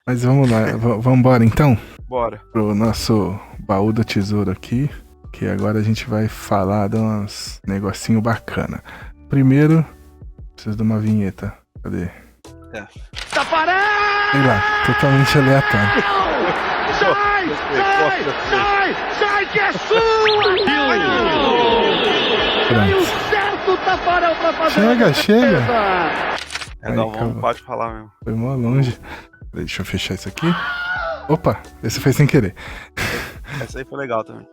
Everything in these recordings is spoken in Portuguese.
Mas vamos lá, vamos embora então? Bora. Pro nosso baú do tesouro aqui, que agora a gente vai falar de uns negocinho bacana. Primeiro, preciso de uma vinheta. Cadê? Taparé! Sei lá, totalmente aleatório. Sai, que é sua! Pronto. Certo, Tafarel, pra fazer. Chega! É, não, vamos, pode falar mesmo. Foi mó longe. Deixa eu fechar isso aqui. Opa, esse foi sem querer. Essa aí foi legal também.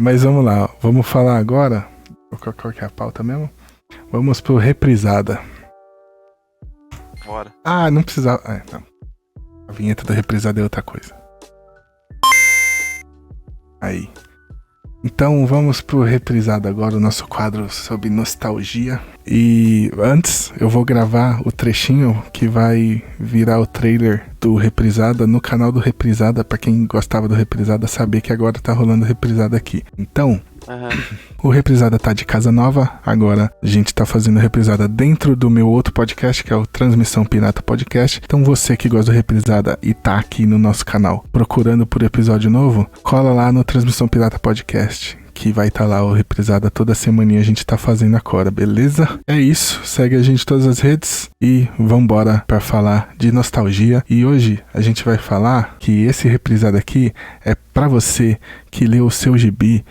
Mas vamos lá, vamos falar agora. Qual que é a pauta mesmo? Vamos pro Reprisada. Bora. Ah, não precisava. Não. A vinheta da Reprisada é outra coisa. Aí. Então vamos pro Reprisada agora, o nosso quadro sobre nostalgia. E antes eu vou gravar o trechinho que vai virar o trailer do Reprisada no canal do Reprisada, pra quem gostava do Reprisada saber que agora tá rolando Reprisada aqui. Então, o Reprisada tá de casa nova, agora a gente tá fazendo Reprisada dentro do meu outro podcast, que é o Transmissão Pirata Podcast. Então você que gosta do Reprisada e tá aqui no nosso canal procurando por episódio novo, cola lá no Transmissão Pirata Podcast, que vai estar lá o Reprisada toda semaninha a gente tá fazendo agora, beleza? É isso, segue a gente em todas as redes e vambora pra falar de nostalgia. E hoje a gente vai falar que esse Reprisada aqui é pra você que leu o seu gibi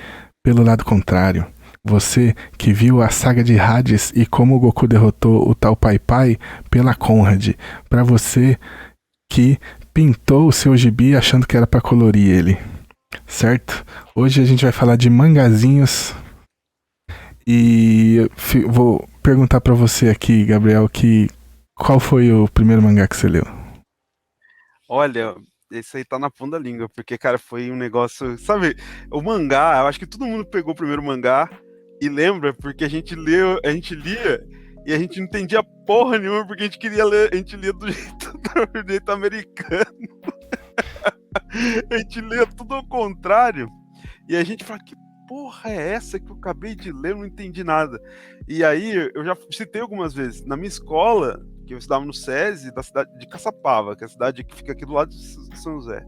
pelo lado contrário. Você que viu a saga de Hades e como o Goku derrotou o tal Pai Pai pela Conrad. Pra você que pintou o seu gibi achando que era pra colorir ele. Certo? Hoje a gente vai falar de mangazinhos. E vou perguntar pra você aqui, Gabriel, qual foi o primeiro mangá que você leu? Olha, esse aí tá na ponta da língua, porque, cara, foi um negócio... Sabe, o mangá, eu acho que todo mundo pegou o primeiro mangá e lembra, porque a gente lia e a gente não entendia porra nenhuma, porque a gente queria ler, a gente lia do jeito americano. A gente lia tudo ao contrário. E a gente fala, que porra é essa que eu acabei de ler? Eu não entendi nada. E aí, eu já citei algumas vezes, na minha escola, que eu estudava no SESI, da cidade de Caçapava, que é a cidade que fica aqui do lado de São José.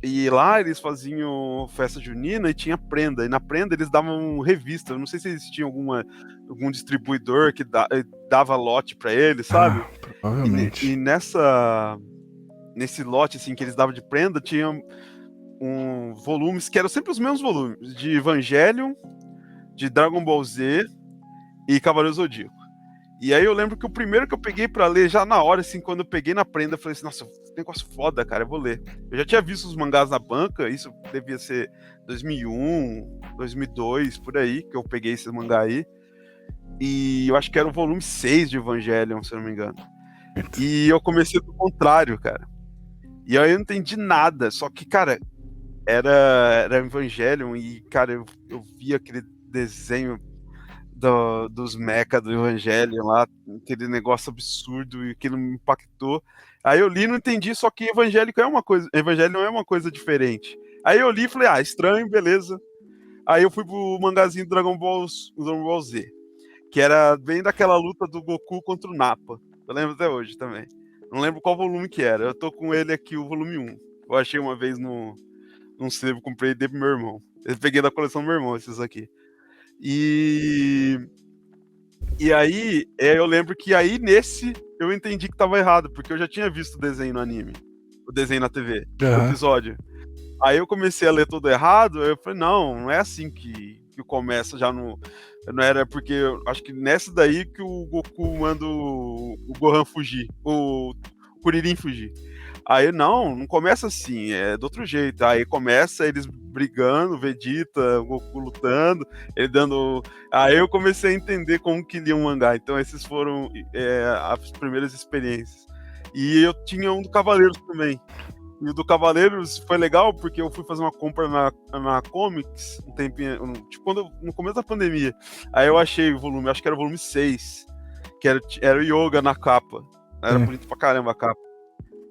E lá eles faziam festa junina e tinha prenda. E na prenda eles davam revista. Eu não sei se existia algum distribuidor que dava lote pra eles, sabe? Provavelmente. E nesse lote assim, que eles davam de prenda, tinha volumes que eram sempre os mesmos volumes. De Evangelion, de Dragon Ball Z e Cavaleiro Zodíaco. E aí eu lembro que o primeiro que eu peguei pra ler, já na hora, assim, quando eu peguei na prenda, eu falei assim, nossa, negócio foda, cara, eu vou ler. Eu já tinha visto os mangás na banca, isso devia ser 2001, 2002, por aí, que eu peguei esse mangá aí. E eu acho que era o volume 6 de Evangelion, se eu não me engano. E eu comecei do contrário, cara. E aí eu não entendi nada, só que, cara, era Evangelion e, cara, eu vi aquele desenho dos mecha do Evangelion lá, aquele negócio absurdo e aquilo me impactou. Aí eu li e não entendi, só que Evangelion é uma coisa diferente. Aí eu li e falei, estranho, beleza. Aí eu fui pro mangazinho do Dragon Ball Z, que era bem daquela luta do Goku contra o Nappa. Eu lembro até hoje também. Não lembro qual volume que era. Eu tô com ele aqui, o volume 1. Eu achei uma vez num sebo, comprei e dei pro meu irmão. Eu peguei da coleção do meu irmão, esses aqui. E aí, eu lembro que aí nesse eu entendi que tava errado, porque eu já tinha visto o desenho no anime, o desenho na TV, o episódio. Aí eu comecei a ler tudo errado, eu falei, não é assim que começa já no... Não era, porque eu acho que nessa daí que o Goku manda o Gohan fugir, o Kuririn fugir. Aí não começa assim, é do outro jeito. Aí começa eles brigando, Vegeta, Goku lutando, ele dando... Aí eu comecei a entender como que lia um mangá. Então esses foram as primeiras experiências. E eu tinha um do Cavaleiros também. E o do Cavaleiros foi legal porque eu fui fazer uma compra na Comics um tempinho, tipo no começo da pandemia. Aí eu achei o volume, acho que era o volume 6, que era o Yoga na capa. Era bonito pra caramba a capa.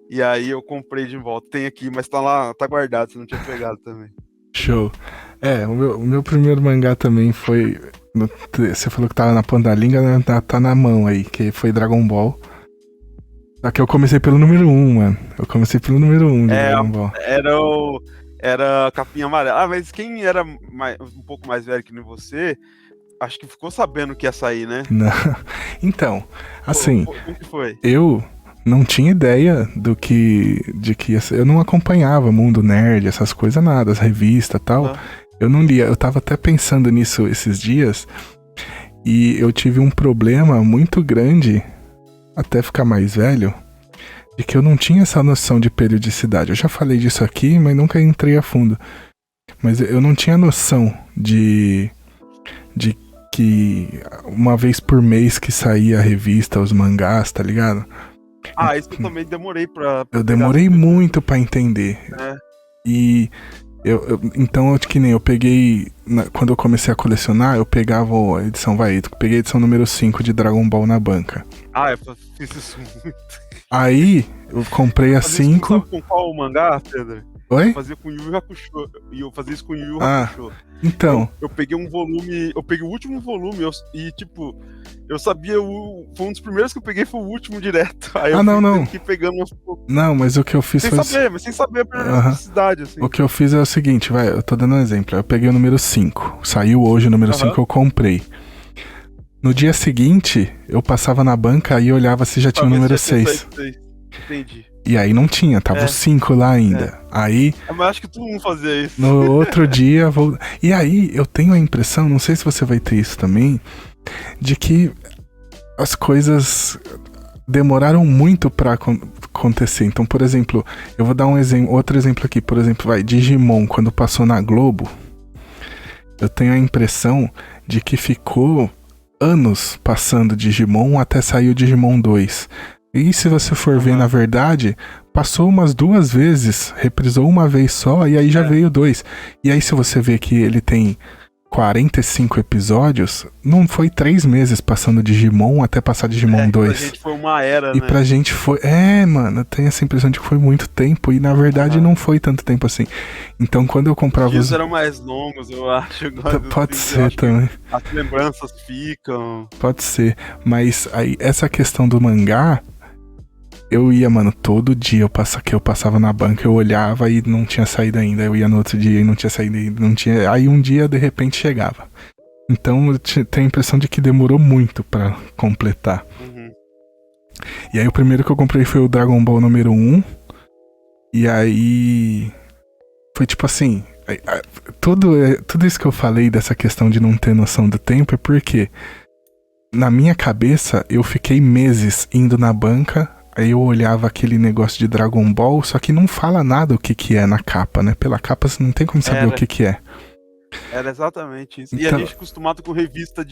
E aí eu comprei de volta. Tem aqui, mas tá lá, tá guardado, você não tinha pegado também. Show. O meu primeiro mangá também foi... Você falou que tava na ponta da língua, né? Tá na mão aí, que foi Dragon Ball. Só que eu comecei pelo número 1, mano. Eu comecei pelo número 1 de Dragon Ball. Era Capinha Amarela. Ah, mas quem era um pouco mais velho que nem você, acho que ficou sabendo que ia sair, né? Não. Então, assim, Como que foi? eu não tinha ideia de que ia ser. Eu não acompanhava Mundo Nerd, essas coisas nada, as revistas e tal. Eu não lia. Eu tava até pensando nisso esses dias e eu tive um problema muito grande até ficar mais velho, de que eu não tinha essa noção de periodicidade. Eu já falei disso aqui, mas nunca entrei a fundo. Mas eu não tinha noção de que uma vez por mês que saía a revista, os mangás, tá ligado? Ah, isso eu também demorei pra eu demorei muito pra entender. E então, que nem eu peguei, quando eu comecei a colecionar, eu pegava a edição, eu peguei a edição número 5 de Dragon Ball na banca. Ah, eu fiz isso muito. Aí, eu comprei a 5. Sabe com qual mangá, Pedro? Oi? Eu fazia com Yu Yu Hakusho. E eu fazia isso com Yu Yu Hakusho. Então. Eu peguei um volume, eu peguei o último volume e, tipo, eu sabia, foi um dos primeiros que eu peguei, foi o último direto. Aí eu fui pegando aos poucos. Não, mas o que eu fiz foi... sem saber a periodicidade, assim. O que eu fiz é o seguinte, eu tô dando um exemplo. Eu peguei o número 5. Saiu hoje o número 5, eu comprei. No dia seguinte, eu passava na banca e olhava se já tinha o número 6. Entendi. E aí não tinha, tava o 5 lá ainda. Aí... Mas acho que todo mundo fazia isso. No outro dia... E aí eu tenho a impressão, não sei se você vai ter isso também, de que as coisas demoraram muito pra acontecer. Então, por exemplo, eu vou dar outro exemplo aqui. Por exemplo, Digimon, quando passou na Globo, eu tenho a impressão de que ficou anos passando Digimon até sair o Digimon 2. E se você for ver, na verdade, passou umas 2 vezes, reprisou uma vez só, e aí já veio 2. E aí se você vê que ele tem 45 episódios, não foi 3 meses passando Digimon até passar Digimon 2. Pra gente foi uma era, e pra gente foi... mano, eu tenho essa impressão de que foi muito tempo, e na verdade não foi tanto tempo assim. Então quando eu comprava... Os eram mais longos, eu acho. Pode ser também. As lembranças ficam... Pode ser, mas aí essa questão do mangá... Eu ia, mano, todo dia eu passava na banca, eu olhava e não tinha saído ainda. Eu ia no outro dia e não tinha saído ainda, não tinha. Aí um dia, de repente, chegava. Então eu tenho a impressão de que demorou muito pra completar. E aí o primeiro que eu comprei foi o Dragon Ball número 1. E aí... Foi tipo assim... Tudo isso que eu falei dessa questão de não ter noção do tempo é porque... Na minha cabeça, eu fiquei meses indo na banca... Aí eu olhava aquele negócio de Dragon Ball, só que não fala nada o que é na capa, né? Pela capa você não tem como saber o que é. Era exatamente isso. Então, e a gente acostumado com revista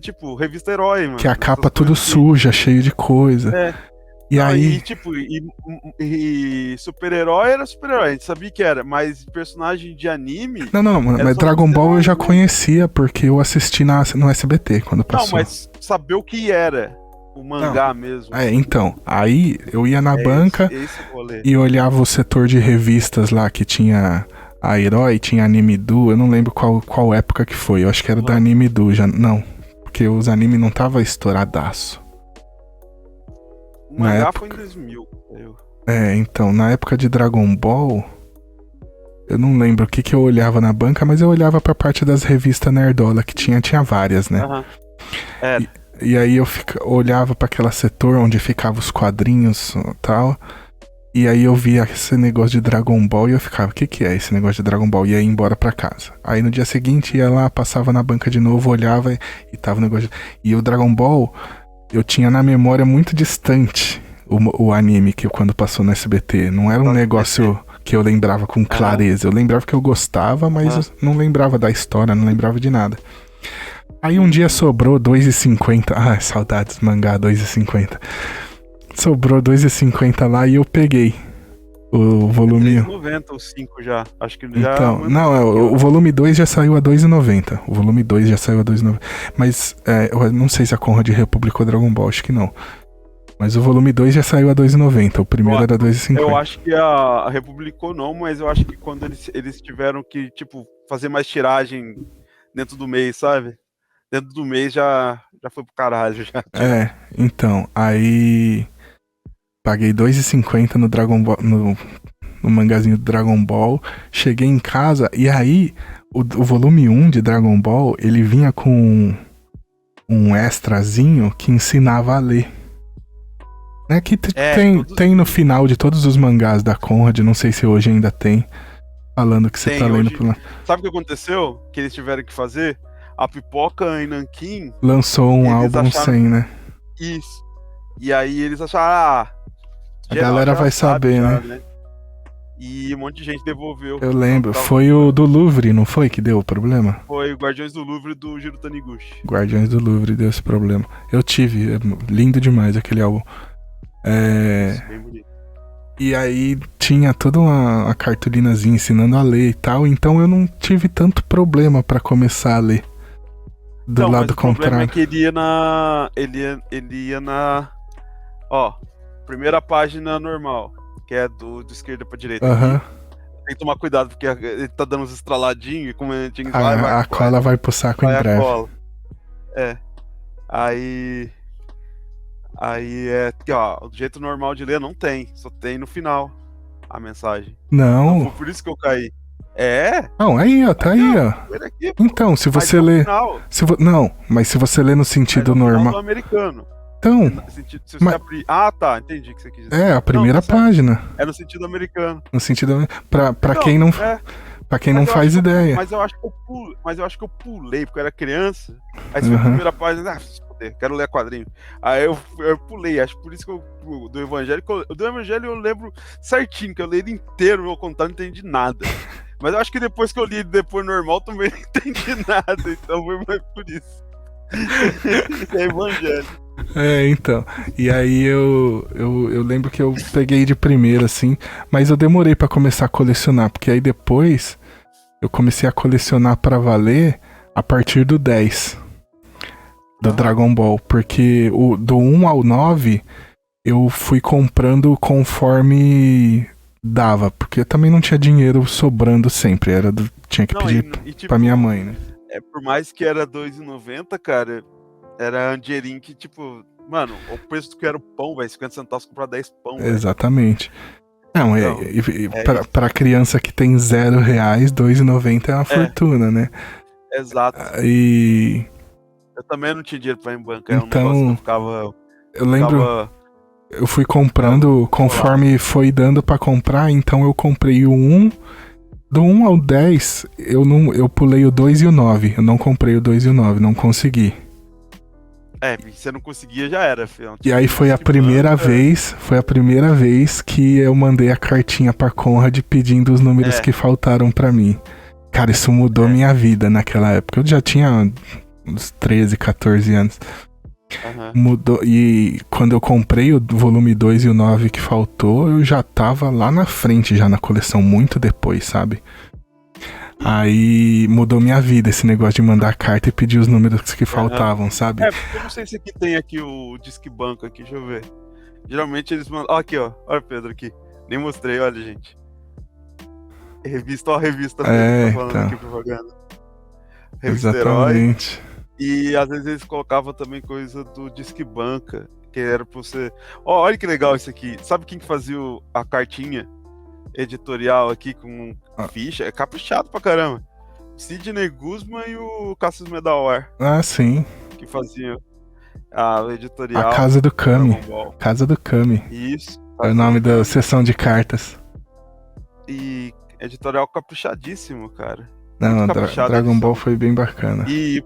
tipo, revista herói, mano. Que a capa tudo suja, cheio de coisa. E aí... E super-herói era super-herói, a gente sabia que era, mas personagem de anime... Não, mas Dragon Ball eu já conhecia, porque eu assisti no SBT quando passou. Não, mas saber o que era... O mangá mesmo. Então, aí eu ia na banca e olhava o setor de revistas lá que tinha a Herói, tinha Anime Do, eu não lembro qual época que foi, eu acho que era da Anime Do, já, não, porque os anime não tava estouradaço. O mangá foi em 2000. Então, na época de Dragon Ball, eu não lembro o que eu olhava na banca, mas eu olhava pra parte das revistas Nerdola, que tinha várias, né? E aí eu olhava para aquele setor onde ficavam os quadrinhos e tal. E aí eu via esse negócio de Dragon Ball e eu ficava, o que é esse negócio de Dragon Ball? E ia embora pra casa. Aí no dia seguinte ia lá, passava na banca de novo, olhava e tava o negócio E o Dragon Ball, eu tinha na memória muito distante o anime que quando passou no SBT. Não era um negócio que eu lembrava com clareza. Eu lembrava que eu gostava, mas eu não lembrava da história, não lembrava de nada. Aí um dia sobrou R$2,50. Saudades, mangá, R$2,50. Sobrou R$2,50 lá e eu peguei o volume... R$3,90 ou 5 já. Acho que já... Então, não, o volume 2 já saiu a R$2,90. O volume 2 já saiu a R$2,90. Mas, eu não sei se a Conrad republicou Dragon Ball, acho que não. Mas o volume 2 já saiu a R$2,90. O primeiro era R$2,50. Eu acho que a republicou não, mas eu acho que quando eles tiveram que, tipo, fazer mais tiragem dentro do mês, sabe? Dentro do mês já já foi pro caralho. Já. Então, aí paguei R$2,50 no Dragon Ball, no mangazinho do Dragon Ball. Cheguei em casa e aí o volume 1 de Dragon Ball, ele vinha com um extrazinho que ensinava a ler. Né, que tem no final de todos os mangás da Conrad, não sei se hoje ainda tem, falando que você tá lendo por lá. Sabe o que aconteceu? Que eles tiveram que fazer? A Pipoca em Nanquim lançou um álbum sem, né? Isso. E aí eles acharam, a galera vai saber, né? E um monte de gente devolveu. Eu lembro, foi o do Louvre, não foi que deu o problema? Foi o Guardiões do Louvre do Jiro Taniguchi. Guardiões do Louvre deu esse problema. Eu tive, lindo demais aquele álbum. Isso, bem bonito. E aí tinha toda uma cartolinazinha ensinando a ler e tal, então eu não tive tanto problema pra começar a ler. Do lado contrário. O problema é que ele ia na... Ó, primeira página normal, que é do esquerda pra direita. Tem que tomar cuidado, porque ele tá dando uns estraladinhos e como a gente a cola vai pro saco em breve. Aí é que, ó, o jeito normal de ler não tem, só tem no final a mensagem. Não. Então, foi por isso que eu caí. Não, aí, ó, tá aí, ó. Aqui, então, se você ler... Não, mas se você ler no sentido normal... Do americano. Então... Se você abrir... Ah, tá, entendi o que você quis dizer. A primeira página. É no sentido americano. No sentido... Pra quem não... Pra quem não faz ideia. Mas eu acho que eu pulei, porque eu era criança. Aí se foi a primeira página... quero ler quadrinho. Aí eu pulei, acho por isso que do Evangelho eu lembro certinho, que eu li ele inteiro, meu contato, não entendi nada. Mas eu acho que depois que eu li ele depois normal, também não entendi nada, então foi mais por isso. É Evangelho. Então. E aí eu lembro que eu peguei de primeira, assim, mas eu demorei pra começar a colecionar, porque aí depois eu comecei a colecionar pra valer a partir do 10. Do Dragon Ball, porque do 1 ao 9 eu fui comprando conforme dava, porque também não tinha dinheiro sobrando sempre, tinha que pedir pra minha mãe, né? Por mais que era R$2,90, cara, era um dinheirinho que, tipo, mano, o preço que era o pão, velho, 50 centavos comprar 10 pão, véio. Exatamente. Não, pra criança que tem R$0, R$2,90 é uma fortuna, né? Exato. E... eu também não tinha dinheiro pra ir em banca, então, eu lembro, eu fui comprando conforme foi dando pra comprar, então eu comprei o 1, do 1 ao 10, eu pulei o 2 e o 9, eu não comprei o 2 e o 9, não consegui. Você não conseguia, já era, filho. E aí foi a primeira vez que eu mandei a cartinha pra Conrad pedindo os números que faltaram pra mim. Cara, isso mudou minha vida naquela época, eu já tinha... uns 13, 14 anos. Mudou. E quando eu comprei o volume 2 e o 9 que faltou, eu já tava lá na frente, já na coleção, muito depois, sabe? Aí mudou minha vida esse negócio de mandar carta e pedir os números que faltavam, sabe? Eu não sei se aqui tem aqui o Disque Banco aqui, deixa eu ver. Geralmente eles mandam... aqui, ó. Olha o Pedro aqui. Nem mostrei, olha, gente. Revista, ó, a revista. Tá falando aqui, propaganda. Revista Exatamente. Herói. E às vezes eles colocavam também coisa do Disque Banca, que era pra você... olha que legal isso aqui. Sabe quem que fazia a cartinha editorial aqui com ficha? É caprichado pra caramba. Sidney Guzman e o Cassius Medawar. Ah, sim. Que faziam a editorial. A Casa do Kami. Casa do Kami. Isso. É o nome da seção de cartas. E editorial caprichadíssimo, cara. Não, Dragon Ball foi bem bacana. E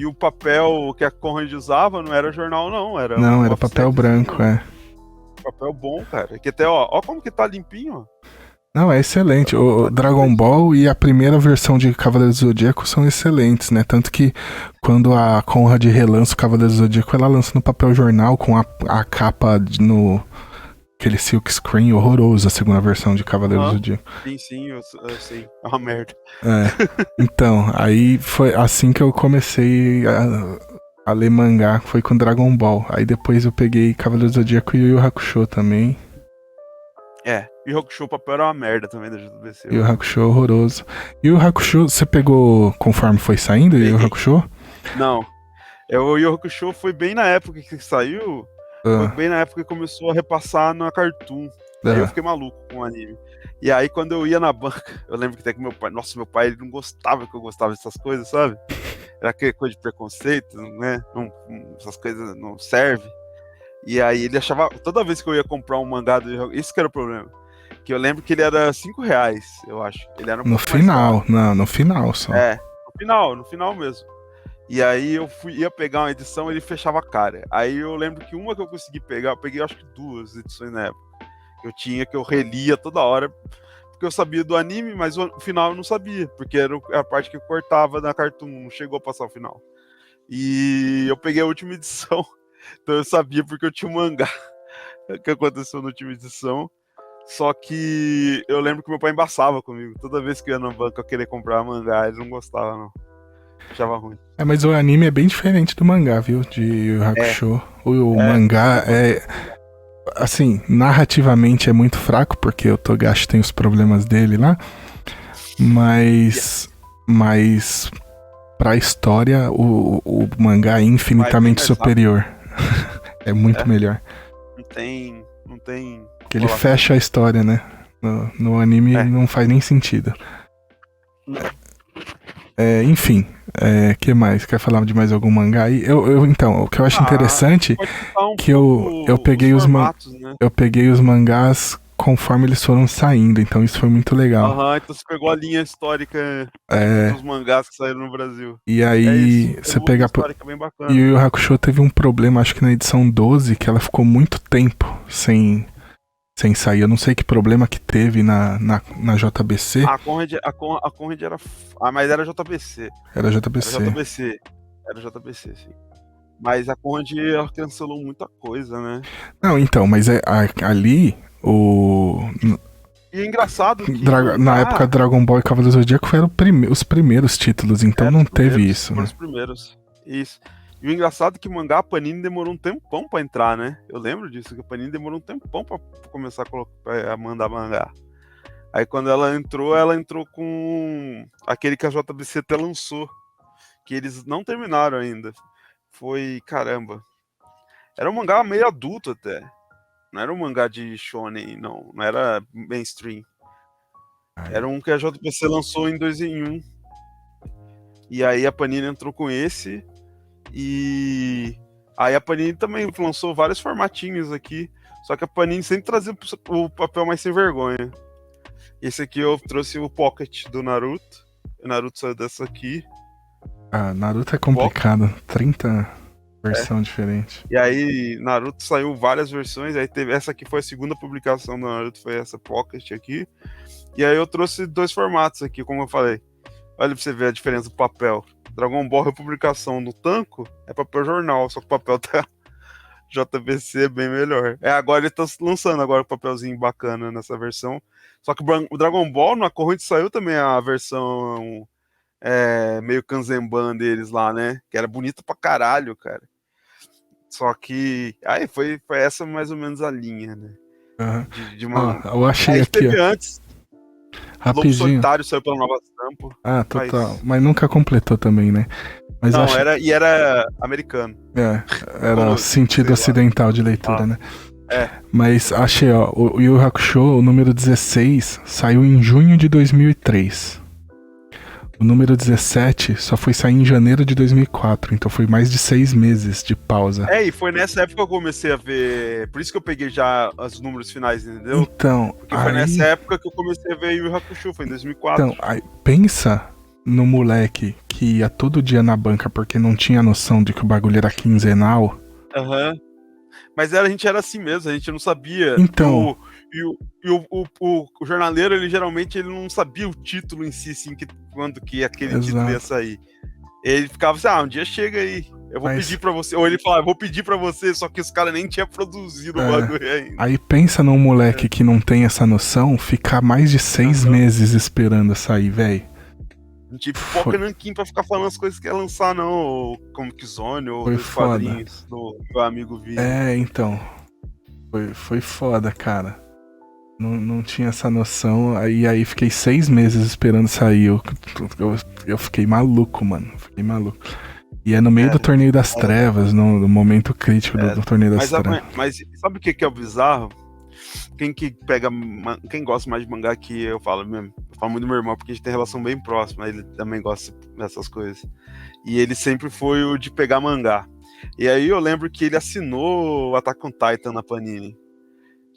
o papel que a Conrad usava não era jornal, não. Era papel branco, Papel bom, cara. Que até, ó como que tá limpinho, ó. Não, é excelente. O Dragon Ball e a primeira versão de Cavaleiro do Zodíaco são excelentes, né? Tanto que quando a Conrad relança o Cavaleiro do Zodíaco, ela lança no papel jornal com a capa no... aquele silk screen horroroso, a segunda versão de Cavaleiro do Zodíaco. Sim, eu sei. É uma merda. Então, aí foi assim que eu comecei a ler mangá, foi com Dragon Ball. Aí depois eu peguei Cavaleiro do Zodíaco e o Yu Yu Hakusho também. Yu Yu Hakusho, o papel era uma merda também da JBC. Yu Yu Hakusho horroroso. Yu Yu Hakusho, você pegou conforme foi saindo Yu Yu Hakusho? Não. O Yu Yu Hakusho foi bem na época que saiu, foi bem na época que começou a repassar na Cartoon. Aí eu fiquei maluco com o anime. E aí quando eu ia na banca, eu lembro que até que meu pai, ele não gostava que eu gostava dessas coisas, sabe? Era aquela coisa de preconceito, né? Essas coisas não servem. E aí ele achava, toda vez que eu ia comprar um mangá, isso que era o problema. Que eu lembro que ele era R$5, eu acho. Ele era um no final, não, no final só. No final mesmo. E aí eu ia pegar uma edição, ele fechava a cara. Aí eu lembro que uma que eu consegui pegar, eu peguei acho que 2 edições na época. Que eu relia toda hora, porque eu sabia do anime, mas o final eu não sabia, porque era a parte que eu cortava na Cartoon, não chegou a passar o final. E eu peguei a última edição, então eu sabia porque eu tinha um mangá que aconteceu na última edição. Só que eu lembro que meu pai embaçava comigo. Toda vez que eu ia na banca eu queria comprar mangá, ele não gostava, não. Achava ruim. Mas o anime é bem diferente do mangá, viu? De Yu Yu Hakusho. O mangá é... Assim, narrativamente é muito fraco, porque o Togashi tem os problemas dele lá. Mas pra história, o mangá é infinitamente superior. É muito melhor. Não tem... Porque ele fecha a história, né? No anime não faz nem sentido. Enfim, que mais? Quer falar de mais algum mangá aí? Então, o que eu acho interessante que eu peguei eu peguei os mangás conforme eles foram saindo, então isso foi muito legal. Então você pegou a linha histórica dos mangás que saíram no Brasil. E aí você pega e o Yu Yu Hakusho teve um problema, acho que na edição 12, que ela ficou muito tempo sem sair. Eu não sei que problema que teve na JBC. A Conrad era... mas era JBC. Era JBC. Era JBC, sim. Mas a Conrad cancelou muita coisa, né? Não, então, mas ali E é engraçado que... na época Dragon Ball e Cavaleiros do Zodíaco foram os primeiros títulos, então não teve isso, né? Os primeiros, isso. E o engraçado é que o mangá, a Panini demorou um tempão pra entrar, né? Eu lembro disso, que a Panini demorou um tempão pra começar a mandar mangá. Aí quando ela entrou com aquele que a JBC até lançou, que eles não terminaram ainda. Foi, caramba. Era um mangá meio adulto até. Não era um mangá de shonen, não era mainstream. Era um que a JBC lançou em 2 em 1. E aí a Panini entrou com esse... E aí a Panini também lançou vários formatinhos aqui, só que a Panini sempre trazia o papel mais sem vergonha. Esse aqui eu trouxe o Pocket do Naruto. O Naruto saiu dessa aqui. Naruto é complicado, 30 versões diferentes. E aí Naruto saiu várias versões, aí teve essa aqui, foi a segunda publicação do Naruto, foi essa Pocket aqui. E aí eu trouxe 2 formatos aqui, como eu falei. Olha pra você ver a diferença do papel. Dragon Ball Republicação no Tanco é papel jornal, só que o papel da JBC é bem melhor. Agora ele tá lançando agora um papelzinho bacana nessa versão. Só que o Dragon Ball, na Corrente saiu também a versão meio Kanzenban deles lá, né? Que era bonita pra caralho, cara. Só que aí foi essa mais ou menos a linha, né? Eu achei aí aqui, teve antes. Rapidinho. Lobo Solitário saiu pela Nova Sampo. Total. Mas nunca completou também, né? Mas não, era americano. Era o sentido ocidental de leitura, né? Mas achei, o Yu Yu Hakusho, o número 16, saiu em junho de 2003. O número 17 só foi sair em janeiro de 2004, então foi mais de 6 meses de pausa. E foi nessa época que eu comecei a ver... Por isso que eu peguei já os números finais, entendeu? Então, porque foi nessa época que eu comecei a ver Yu Yu Hakusho, foi em 2004. Então, pensa no moleque que ia todo dia na banca porque não tinha noção de que o bagulho era quinzenal. Mas a gente era assim mesmo, a gente não sabia. Então... O jornaleiro, ele geralmente ele não sabia o título em si, assim, quando que aquele título ia sair. Ele ficava assim, um dia chega aí, eu vou pedir pra você. Ou ele falava, vou pedir pra você, só que os caras nem tinham produzido o bagulho ainda. Aí pensa num moleque que não tem essa noção, ficar mais de 6 meses esperando sair, velho. Tipo, foca nanquim pra ficar falando as coisas que ia lançar, não. Ou Comic Zone, ou foi dos quadrinhos do meu amigo Vini. Então. Foi foda, cara. Não tinha essa noção, aí fiquei 6 meses esperando sair, eu fiquei maluco, mano, E é no meio do Torneio das Trevas, no momento crítico do Torneio das Trevas. Mas sabe o que é o bizarro? Quem gosta mais de mangá que eu falo mesmo. Eu falo muito do meu irmão, porque a gente tem relação bem próxima. Ele também gosta dessas coisas. E ele sempre foi o de pegar mangá. E aí eu lembro que ele assinou o Attack on Titan na Panini.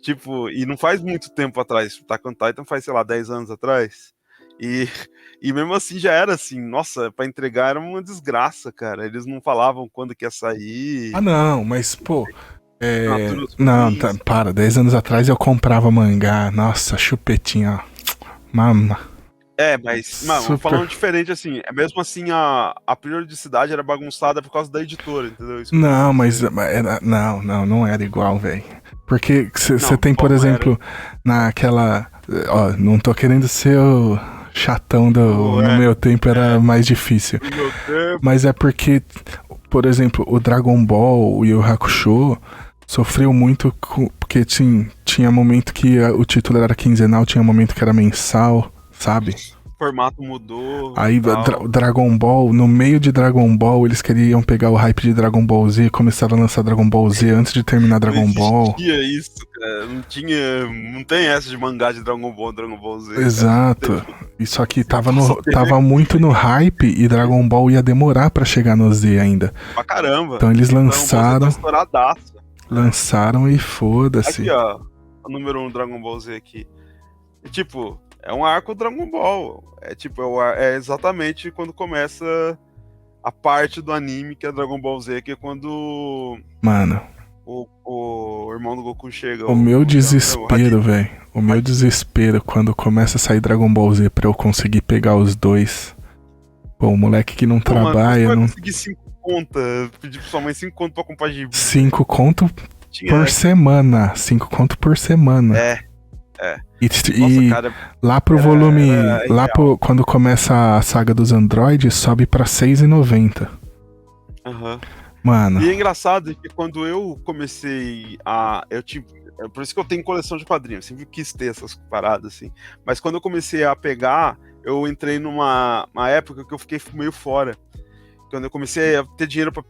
Tipo, e não faz muito tempo atrás. O Attack on Titan faz, sei lá, 10 anos atrás. E mesmo assim já era assim, nossa, pra entregar era uma desgraça, cara. Eles não falavam quando que ia sair. Ah, não, mas, pô. Não, para, 10 anos atrás eu comprava mangá. Nossa, chupetinha, ó. Mama. Mas, mano, falando diferente assim, mesmo assim a periodicidade era bagunçada por causa da editora, entendeu? Não, mas não era igual, velho. Porque você tem, por exemplo, naquela. Ó, não tô querendo ser o chatão no meu tempo era mais difícil. Mas é porque, por exemplo, o Dragon Ball e o Hakusho sofreu muito porque tinha momento que o título era quinzenal, tinha momento que era mensal, sabe? O formato mudou. Aí Dragon Ball, no meio de Dragon Ball, eles queriam pegar o hype de Dragon Ball Z e começaram a lançar Dragon Ball Z antes de terminar Dragon Ball. Não existia isso, cara. Não tem essa de mangá de Dragon Ball Z. Exato. E só que tava muito no hype e Dragon Ball ia demorar pra chegar no Z ainda. Pra caramba. Então eles lançaram. Lançaram e foda-se. Aqui, ó. O número 1 Dragon Ball Z aqui. E, tipo, é um arco Dragon Ball. É exatamente quando começa a parte do anime que é Dragon Ball Z, que é quando. Mano. O irmão do Goku chega. O meu desespero, velho. O meu desespero quando começa a sair Dragon Ball Z pra eu conseguir pegar os dois. Pô, o moleque que não trabalha. Mano, você vai conseguir 5 conto. Pedir pra sua mãe 5 conto pra comprar gibi. 5 conto por semana. 5 conto por semana. E cara, lá pro volume. Quando começa a saga dos androides, sobe pra R$6,90. Aham. Mano. E é engraçado que quando eu comecei por isso que eu tenho coleção de quadrinhos, sempre quis ter essas paradas, assim. Mas quando eu comecei a pegar, eu entrei numa época que eu fiquei meio fora. Quando eu comecei a ter dinheiro pra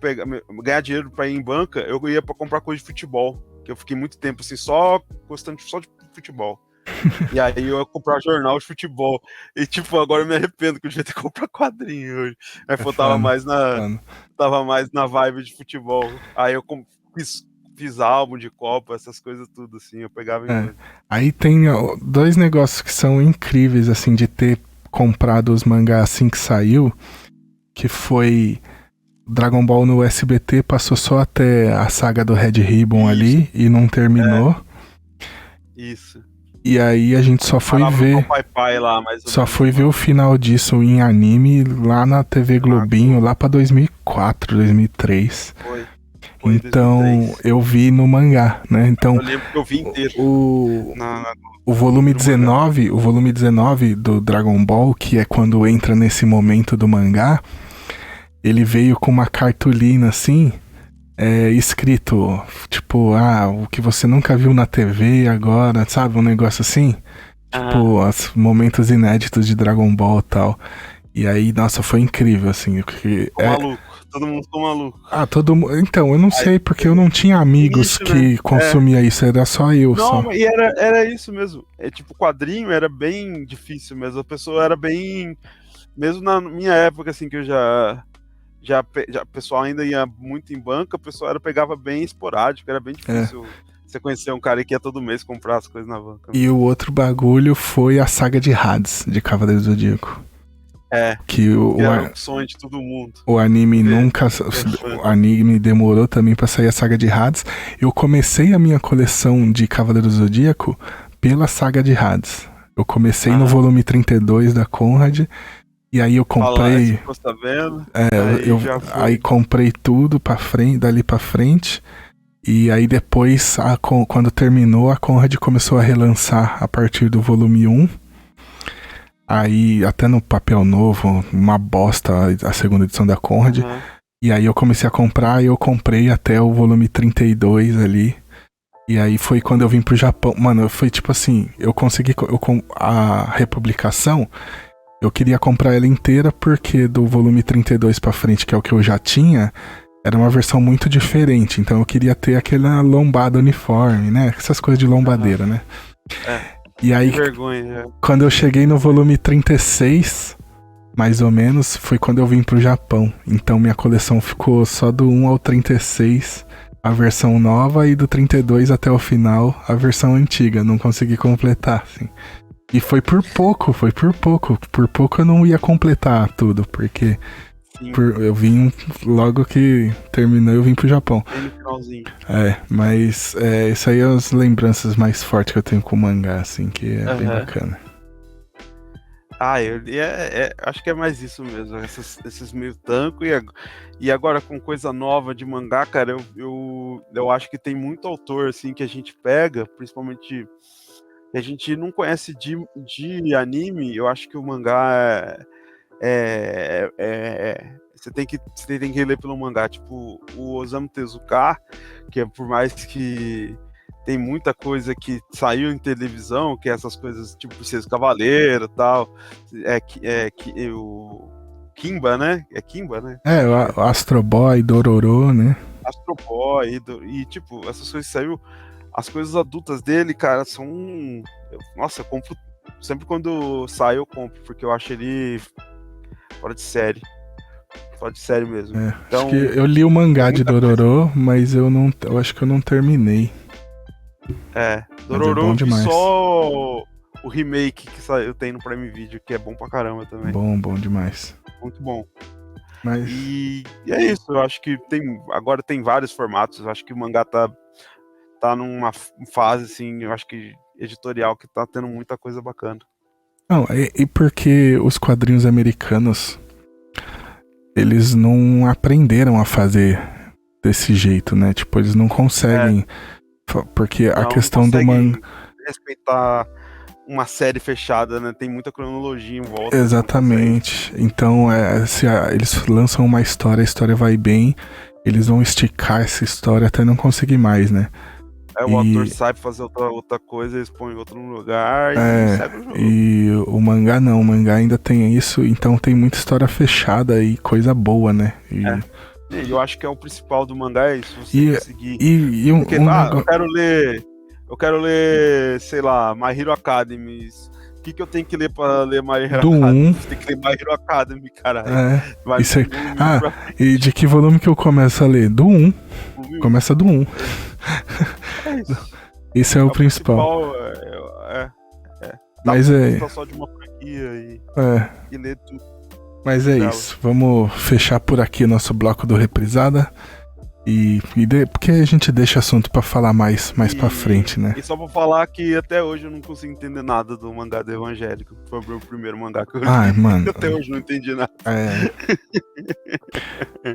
ganhar dinheiro pra ir em banca, eu ia pra comprar coisa de futebol. Que eu fiquei muito tempo, assim, gostando só de futebol. E aí eu ia comprar jornal de futebol. E tipo, agora eu me arrependo que eu devia ter comprado quadrinho hoje. Aí eu tava mais na vibe de futebol. Aí eu fiz álbum de Copa, essas coisas tudo assim, eu pegava em Aí tem 2 negócios que são incríveis, assim, de ter comprado os mangás assim que saiu, que foi Dragon Ball no SBT, passou só até a saga do Red Ribbon ali e não terminou. Isso. E aí a gente só foi ver. Só foi ver o final disso em anime lá na TV Globinho, lá pra 2004, 2003. Foi então 2003. Eu vi no mangá, né? Então, eu lembro que eu vi inteiro. O volume 19 do Dragon Ball, que é quando entra nesse momento do mangá, ele veio com uma cartolina assim. Escrito, tipo, o que você nunca viu na TV agora, sabe? Um negócio assim. Tipo, os momentos inéditos de Dragon Ball e tal. E aí, nossa, foi incrível, assim. Maluco, todo mundo ficou maluco. Então, eu não sei, porque eu não tinha amigos que consumia isso, era só eu. Não, e era isso mesmo. Tipo, quadrinho era bem difícil mesmo. A pessoa era bem. Mesmo na minha época, assim, que eu já o pessoal ainda ia muito em banca, o pessoal pegava bem esporádico, era bem difícil você conhecer um cara que ia todo mês comprar as coisas na banca. E o outro bagulho foi a saga de Hades, de Cavaleiro do Zodíaco. Que era um sonho de todo mundo. O anime o anime demorou também pra sair a saga de Hades. Eu comecei a minha coleção de Cavaleiro do Zodíaco pela saga de Hades. Eu comecei no volume 32 da Conrad. E aí eu comprei. Aí comprei tudo dali pra frente. E aí depois, quando terminou, a Conrad começou a relançar a partir do volume 1. Aí, até no papel novo, uma bosta a segunda edição da Conrad. E aí eu comecei a comprar e eu comprei até o volume 32 ali. E aí foi quando eu vim pro Japão. Mano, foi tipo assim, eu consegui a republicação. eu queria comprar ela inteira porque do volume 32 pra frente, que é o que eu já tinha, era uma versão muito diferente. Então eu queria ter aquela lombada uniforme, né? Essas coisas de lombadeira, né? E aí, Que vergonha. quando eu cheguei no volume 36, mais ou menos, foi quando eu vim pro Japão. Então minha coleção ficou só do 1 ao 36, a versão nova, e do 32 até o final, a versão antiga. Não consegui completar, assim. E foi por pouco. Por pouco eu não ia completar tudo, porque eu vim, logo que terminou, eu vim pro Japão. Bem no finalzinho. Mas isso aí é as lembranças mais fortes que eu tenho com o mangá, assim, que é bem bacana. Acho que é mais isso mesmo, esses meio tanco, e agora com coisa nova de mangá, cara, eu acho que tem muito autor, assim, que a gente pega, principalmente que a gente não conhece de anime. Eu acho que o mangá você tem que ler pelo mangá, tipo o Osamu Tezuka, que é, por mais que tem muita coisa que saiu em televisão, que é essas coisas tipo Princesa Cavaleiro e tal, o Kimba, né? É Kimba, né? O Astro Boy, Dororo, né? Astro Boy, e tipo, essas coisas que saiu, as coisas adultas dele, cara, são... Nossa, eu compro... Sempre quando sai eu compro, porque eu acho ele fora de série. Fora de série mesmo. Então, acho que eu li o mangá de Dororo, mas eu acho que eu não terminei. Dororo, bom demais. Só o remake que saiu, tem no Prime Video, que é bom pra caramba também. Bom demais. Muito bom. Mas... E é isso, eu acho que agora tem vários formatos. Eu acho que o mangá tá numa fase, assim, eu acho que editorial, que tá tendo muita coisa bacana. Não, e porque os quadrinhos americanos, eles não aprenderam a fazer desse jeito, né? Tipo, eles não conseguem... Porque a questão do mangá... respeitar uma série fechada, né? Tem muita cronologia em volta. Exatamente. Então, se eles lançam uma história, a história vai bem, eles vão esticar essa história até não conseguir mais, né? O ator sai pra fazer outra coisa, eles põem outro no lugar e segue o jogo. E o mangá não, o mangá ainda tem isso, então tem muita história fechada e coisa boa, né? Eu acho que é o principal do mangá, é isso, você conseguir... Porque, eu quero ler, sei lá, My Hero Academy. O que eu tenho que ler pra ler My Hero Academy? Você tem que ler My Hero Academy, caralho. E de que volume que eu começo a ler? Do 1. Começa do 1. Isso é o principal. Mas só de uma franquia e ler tudo. Mas é isso. Vamos fechar por aqui nosso bloco do Reprisada. Porque a gente deixa assunto pra falar mais pra frente, né? E só pra falar que até hoje eu não consigo entender nada do mangá do Evangélico. Foi o meu primeiro mangá que eu li. Mano. Até hoje não entendi nada.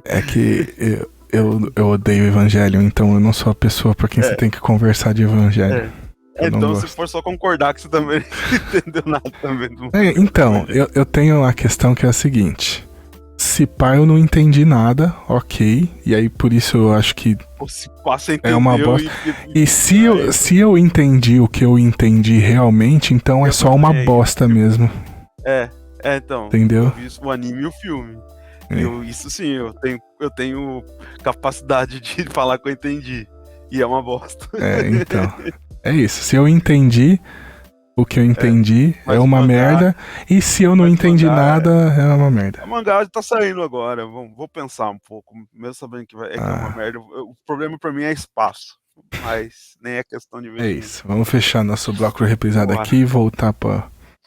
É que eu odeio Evangelho, então eu não sou a pessoa pra quem você tem que conversar de Evangelho. Então, se for só concordar que você também não entendeu nada também do então, eu tenho a questão que é a seguinte. Se pá, eu não entendi nada, ok. E aí, por isso eu acho que é uma bosta. E se eu entendi o que eu entendi realmente, então é só uma bosta mesmo. Então. Entendeu? Eu vi o anime e o filme. Isso sim, eu tenho capacidade de falar que eu entendi. E é uma bosta. Então. É isso. Se eu entendi o que eu entendi, é uma merda. E se eu não entendi nada, é uma merda. O mangá tá saindo agora. Vou pensar um pouco, mesmo sabendo que é uma merda. O problema pra mim é espaço. Mas nem é questão de ver. É isso. Vamos fechar nosso bloco reprisado aqui e voltar pra